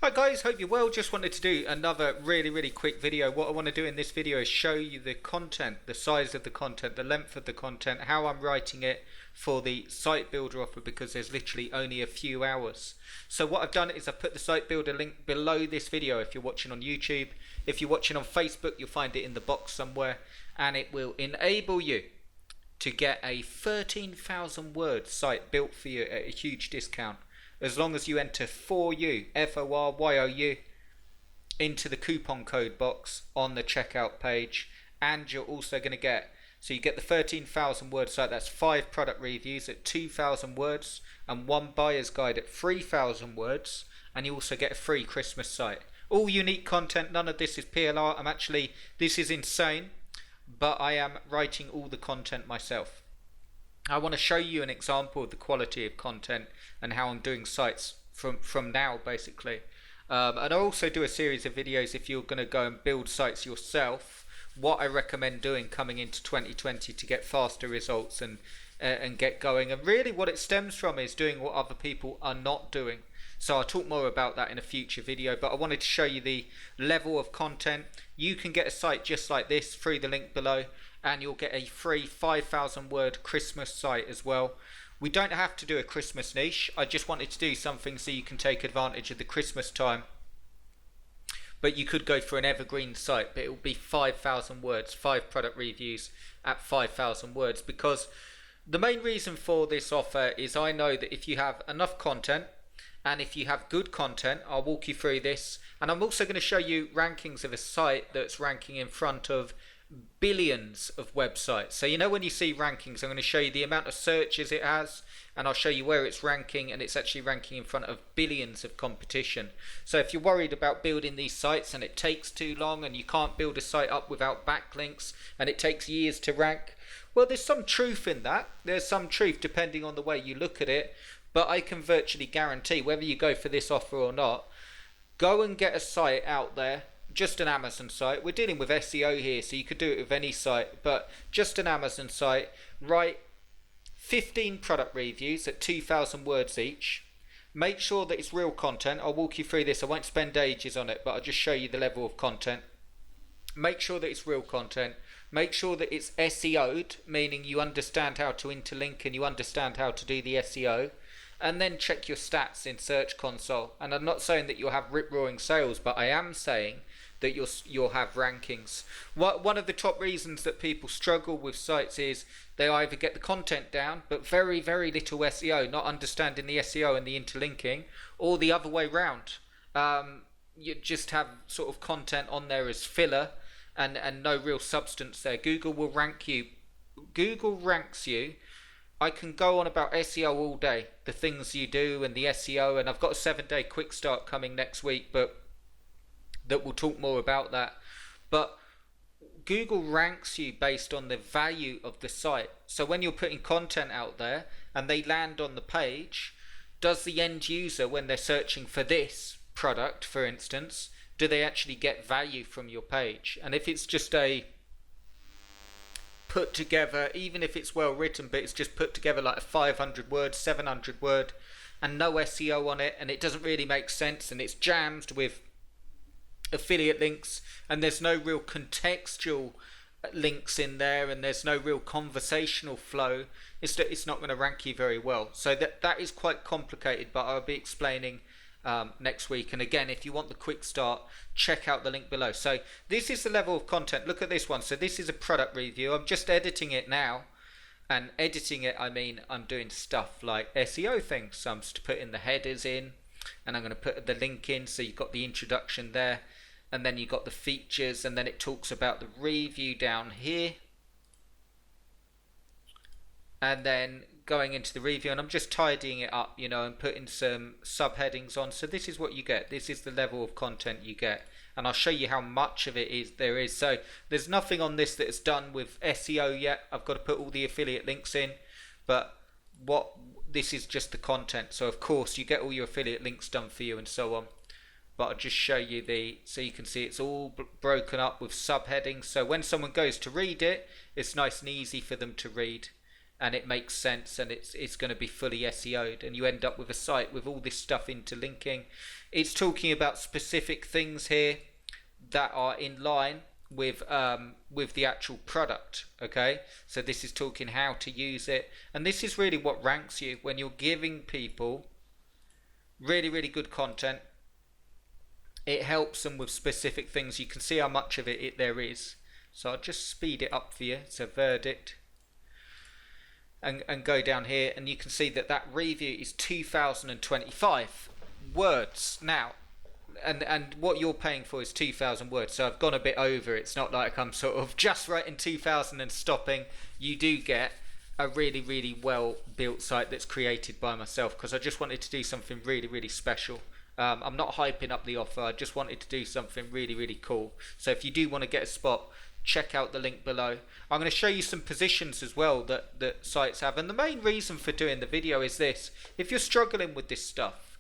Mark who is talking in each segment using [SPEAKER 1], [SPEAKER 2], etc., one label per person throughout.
[SPEAKER 1] Hi guys, hope you're well. Just wanted to do another really quick video. What I want to do in this video is show you the content, the size of the content, the length of the content, how I'm writing it for the site builder offer, because there's literally only a few hours. So what I've done is I've put the site builder link below this video if you're watching on YouTube. If you're watching on Facebook, you'll find it in the box somewhere, and it will enable you to get a 13,000 word site built for you at a huge discount, as long as you enter FORYOU, FORYOU, into the coupon code box on the checkout page. And you're also going to get, so you get the 13,000 word site, that's 5 product reviews at 2,000 words and 1 buyer's guide at 3,000 words, and you also get a free Christmas site. All unique content, none of this is PLR. This is insane, but I am writing all the content myself. I want to show you an example of the quality of content and how I'm doing sites from now, basically. And I'll also do a series of videos if you're going to go and build sites yourself, what I recommend doing coming into 2020 to get faster results and get going. And really what it stems from is doing what other people are not doing. So I'll talk more about that in a future video, but I wanted to show you the level of content. You can get a site just like this through the link below, and you'll get a free 5,000 word Christmas site as well. We don't have to do a Christmas niche. I just wanted to do something so you can take advantage of the Christmas time. But you could go for an evergreen site, but it will be 5,000 words, 5 product reviews at 5,000 words, because the main reason for this offer is I know that if you have enough content, and if you have good content, I'll walk you through this. And I'm also going to show you rankings of a site that's ranking in front of billions of websites. So you know, when you see rankings, I'm going to show you the amount of searches it has, and I'll show you where it's ranking, and it's actually ranking in front of billions of competition. So if you're worried about building these sites and it takes too long and you can't build a site up without backlinks and it takes years to rank, well, there's some truth in that. There's some truth depending on the way you look at it. But I can virtually guarantee, whether you go for this offer or not, go and get a site out there, just an Amazon site. We're dealing with SEO here, so you could do it with any site, but just an Amazon site. Write 15 product reviews at 2,000 words each. Make sure that it's real content. I'll walk you through this. I won't spend ages on it, but I'll just show you the level of content. Make sure that it's real content. Make sure that it's SEO'd, meaning you understand how to interlink and you understand how to do the SEO. And then check your stats in Search Console. And I'm not saying that you'll have rip-roaring sales, but I am saying that you'll have rankings. One of the top reasons that people struggle with sites is they either get the content down, but very little SEO, not understanding the SEO and the interlinking, or the other way round. You just have sort of content on there as filler and no real substance there. Google will rank you. Google ranks you. I can go on about SEO all day, the things you do and the SEO, and I've got a 7-day quick start coming next week, but that will talk more about that. But Google ranks you based on the value of the site. So when you're putting content out there and they land on the page, does the end user, when they're searching for this product, for instance, do they actually get value from your page? And if it's just a put together, even if it's well written, but it's just put together like a 500 word, 700 word, and no SEO on it, and it doesn't really make sense, and it's jammed with affiliate links, and there's no real contextual links in there, and there's no real conversational flow, it's not going to rank you very well. So that is quite complicated, but I'll be explaining next week. And again, if you want the quick start, check out the link below. So this is the level of content. Look at this one. So this is a product review. I'm just editing it now, and editing it, I mean I'm doing stuff like SEO things. So I'm just putting the headers in, and I'm going to put the link in, so you've got the introduction there, and then you've got the features, and then it talks about the review down here, and then going into the review, and I'm just tidying it up, and putting some subheadings on. So this is what you get. This is the level of content you get, and I'll show you how much of it there is. So there's nothing on this that is done with SEO yet. I've got to put all the affiliate links in, but this is just the content. So of course you get all your affiliate links done for you and so on, but I'll just show you so you can see it's all broken up with subheadings. So when someone goes to read it, it's nice and easy for them to read. and it makes sense, and it's going to be fully SEO'd, and you end up with a site with all this stuff interlinking. It's talking about specific things here that are in line with the actual product. Okay, so this is talking how to use it, and this is really what ranks you when you're giving people really, really good content. It helps them with specific things. You can see how much of it there is. So I'll just speed it up for you. It's a verdict. And go down here, and you can see that review is 2025 words. Now, and what you're paying for is 2,000 words. So I've gone a bit over. It's not like I'm sort of just writing 2,000 and stopping. You do get a really, really well built site that's created by myself, because I just wanted to do something really, really special. I'm not hyping up the offer. I just wanted to do something really, really cool. So if you do want to get a spot, check out the link below. I'm going to show you some positions as well that sites have. And the main reason for doing the video is this. If you're struggling with this stuff,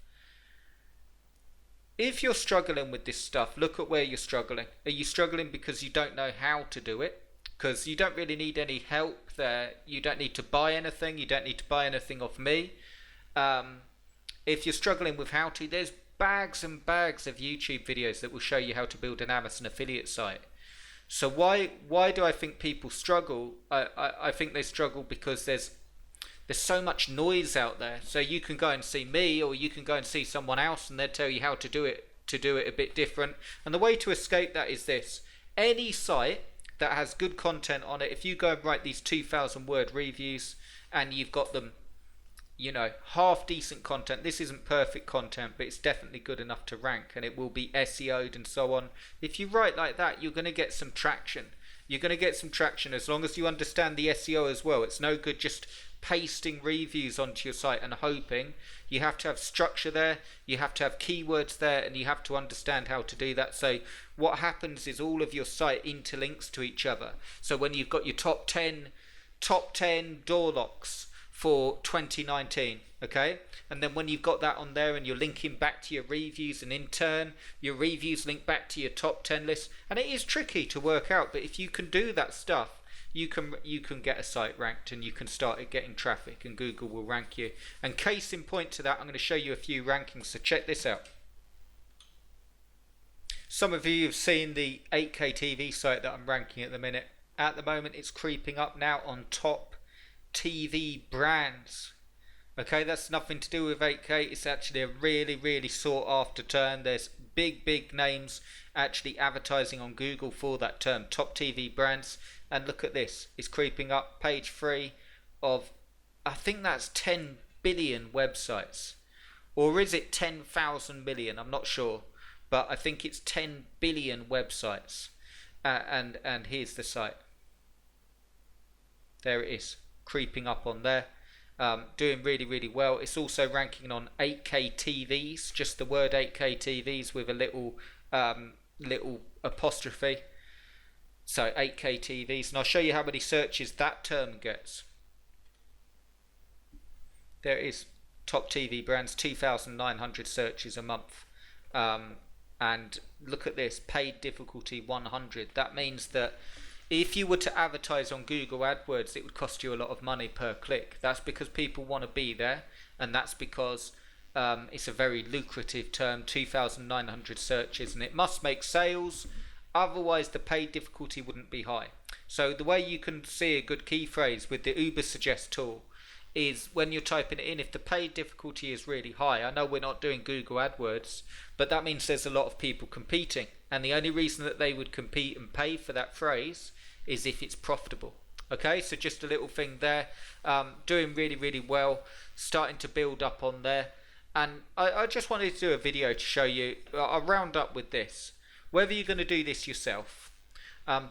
[SPEAKER 1] look at where you're struggling. Are you struggling because you don't know how to do it? Because you don't really need any help there. You don't need to buy anything. You don't need to buy anything off me. If you're struggling with how to, there's bags and bags of YouTube videos that will show you how to build an Amazon affiliate site. So why do I think people struggle? I think they struggle because there's so much noise out there. So you can go and see me, or you can go and see someone else, and they'll tell you how to do it a bit different. And the way to escape that is this. Any site that has good content on it, if you go and write these 2,000 word reviews and you've got them, you know, half decent content, this isn't perfect content, but it's definitely good enough to rank, and it will be SEO'd and so on. If you write like that, you're going to get some traction. You're going to get some traction as long as you understand the SEO as well. It's no good just pasting reviews onto your site and hoping. You have to have structure there, you have to have keywords there, and you have to understand how to do that. So what happens is all of your site interlinks to each other. So when you've got your top 10 door locks for 2019, okay, and then when you've got that on there and you're linking back to your reviews, and in turn your reviews link back to your top 10 list, and it is tricky to work out, but if you can do that stuff, you can get a site ranked, and you can start getting traffic, and Google will rank you. And case in point to that, I'm going to show you a few rankings, so check this out. Some of you have seen the 8K TV site that I'm ranking at the minute. At the moment it's creeping up now on top TV brands. Okay, that's nothing to do with 8K. It's actually a really, really sought after term. There's big names actually advertising on Google for that term, top TV brands. And look at this, it's creeping up, page 3 of, I think that's 10 billion websites, or is it 10,000 million? I'm not sure, but I think it's 10 billion websites. And here's the site. There it is, creeping up on there, doing really, really well. It's also ranking on 8K TVs, just the word 8K TVs with a little apostrophe. So 8K TVs, and I'll show you how many searches that term gets. There it is, top TV brands, 2,900 searches a month. And look at this, paid difficulty 100. That means that if you were to advertise on Google AdWords, it would cost you a lot of money per click. That's because people want to be there, and that's because it's a very lucrative term, 2,900 searches, and it must make sales. Otherwise the paid difficulty wouldn't be high. So the way you can see a good key phrase with the Ubersuggest tool is when you're typing it in, if the paid difficulty is really high, I know we're not doing Google AdWords, but that means there's a lot of people competing, and the only reason that they would compete and pay for that phrase is if it's profitable. Okay, so just a little thing there, doing really, really well, starting to build up on there. And I just wanted to do a video to show you, I'll round up with this. Whether you're going to do this yourself,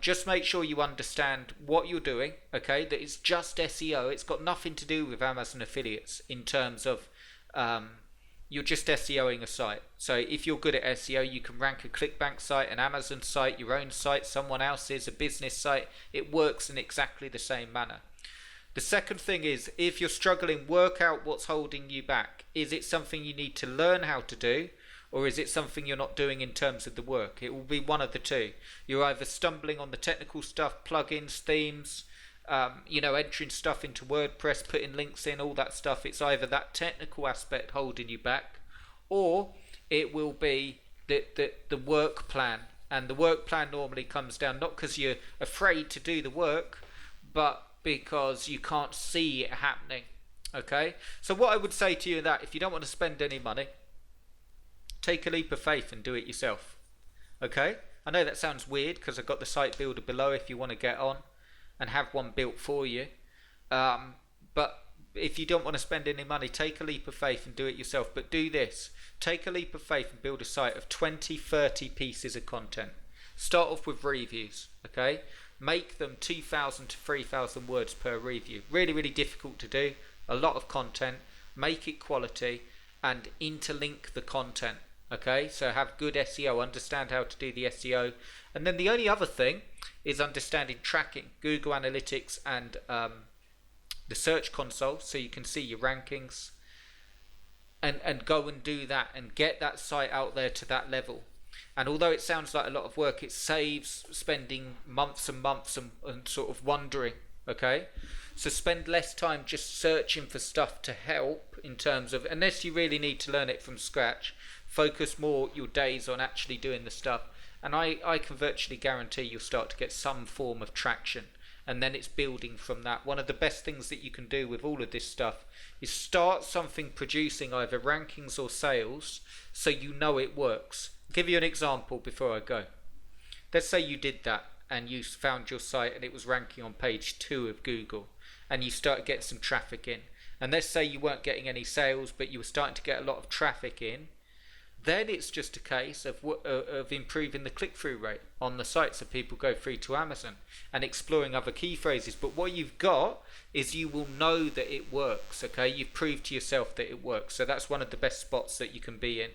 [SPEAKER 1] just make sure you understand what you're doing, okay, that it's just SEO. It's got nothing to do with Amazon affiliates in terms of you're just SEOing a site. So if you're good at SEO, you can rank a ClickBank site, an Amazon site, your own site, someone else's, a business site. It works in exactly the same manner. The second thing is, if you're struggling, work out what's holding you back. Is it something you need to learn how to do? Or is it something you're not doing in terms of the work? It will be one of the two. You're either stumbling on the technical stuff, plugins, themes, you know, entering stuff into WordPress, putting links in, all that stuff. It's either that technical aspect holding you back, or it will be the work plan. And the work plan normally comes down not because you're afraid to do the work, but because you can't see it happening. Okay, so what I would say to you is that if you don't want to spend any money, take a leap of faith and do it yourself. Okay, I know that sounds weird because I've got the site builder below if you want to get on and have one built for you, but if you don't want to spend any money, take a leap of faith and do it yourself. But do this: take a leap of faith and build a site of 20-30 pieces of content. Start off with reviews. Okay, make them 2,000 to 3,000 words per review. Really, really difficult to do. A lot of content. Make it quality and interlink the content. Okay, so have good SEO, understand how to do the SEO. And then the only other thing is understanding tracking, Google Analytics and the Search Console, so you can see your rankings. And go and do that and get that site out there to that level. And although it sounds like a lot of work, it saves spending months and months and sort of wondering. Okay, so spend less time just searching for stuff to help in terms of, unless you really need to learn it from scratch, focus more your days on actually doing the stuff. And I can virtually guarantee you'll start to get some form of traction, and then it's building from that. One of the best things that you can do with all of this stuff is start something producing either rankings or sales so you know it works. I'll give you an example before I go. Let's say you did that and you found your site and it was ranking on page 2 of Google, and you started getting some traffic in. And let's say you weren't getting any sales, but you were starting to get a lot of traffic in. Then it's just a case of improving the click-through rate on the site so people go through to Amazon and exploring other key phrases. But what you've got is you will know that it works. Okay, you've proved to yourself that it works. So that's one of the best spots that you can be in.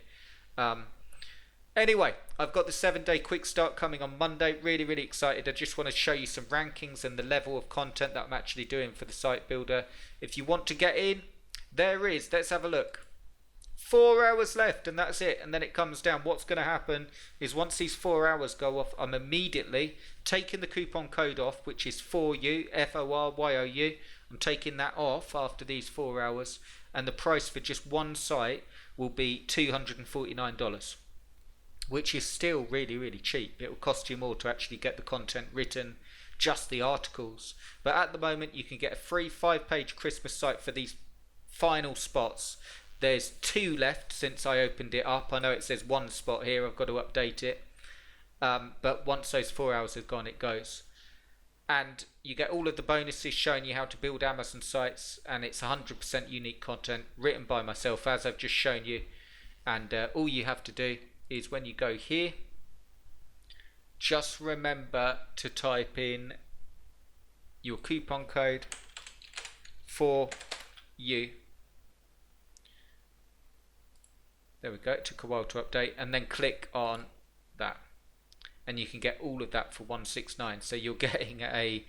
[SPEAKER 1] Anyway, I've got the 7-day quick start coming on Monday. Really, really excited. I just want to show you some rankings and the level of content that I'm actually doing for the site builder. If you want to get in, there is. Let's have a look. 4 hours left and that's it, and then it comes down. What's going to happen is once these 4 hours go off, I'm immediately taking the coupon code off, which is FORYOU, FORYOU. I'm taking that off after these 4 hours, and the price for just one site will be $249, which is still really, really cheap. It will cost you more to actually get the content written, just the articles. But at the moment you can get a free 5-page Christmas site for these final spots. There's 2 left since I opened it up. I know it says 1 spot here, I've got to update it. But once those 4 hours have gone, it goes. And you get all of the bonuses showing you how to build Amazon sites, and it's 100% unique content written by myself, as I've just shown you. And all you have to do is when you go here, just remember to type in your coupon code for you. There we go, it took a while to update, and then click on that and you can get all of that for $169. So you're getting a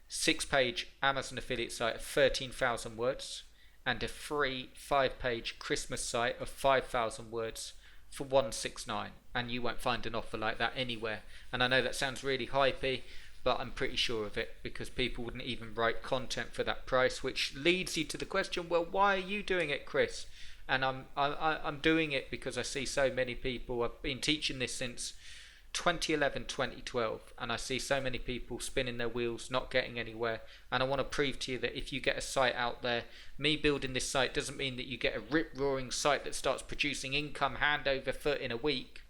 [SPEAKER 1] 6-page Amazon affiliate site of 13,000 words and a free 5-page Christmas site of 5,000 words for $169, and you won't find an offer like that anywhere. And I know that sounds really hypey, but I'm pretty sure of it, because people wouldn't even write content for that price, which leads you to the question, well, why are you doing it, Chris? And I'm doing it because I see so many people. I've been teaching this since 2011, 2012, and I see so many people spinning their wheels, not getting anywhere. And I want to prove to you that if you get a site out there, me building this site doesn't mean that you get a rip-roaring site that starts producing income hand over foot in a week.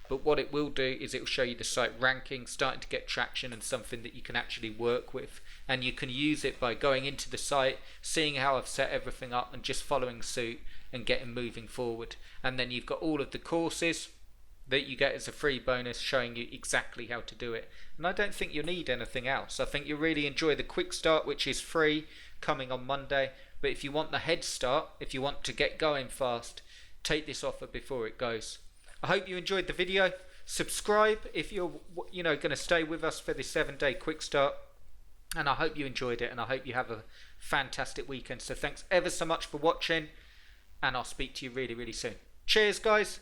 [SPEAKER 1] But what it will do is it will show you the site ranking, starting to get traction, and something that you can actually work with. And you can use it by going into the site, seeing how I've set everything up, and just following suit and getting moving forward. And then you've got all of the courses that you get as a free bonus showing you exactly how to do it. And I don't think you'll need anything else. I think you'll really enjoy the quick start, which is free, coming on Monday. But if you want the head start, if you want to get going fast, take this offer before it goes. I hope you enjoyed the video. Subscribe if you're going to stay with us for the 7-day quick start. And I hope you enjoyed it, and I hope you have a fantastic weekend. So thanks ever so much for watching, and I'll speak to you really, really soon. Cheers, guys.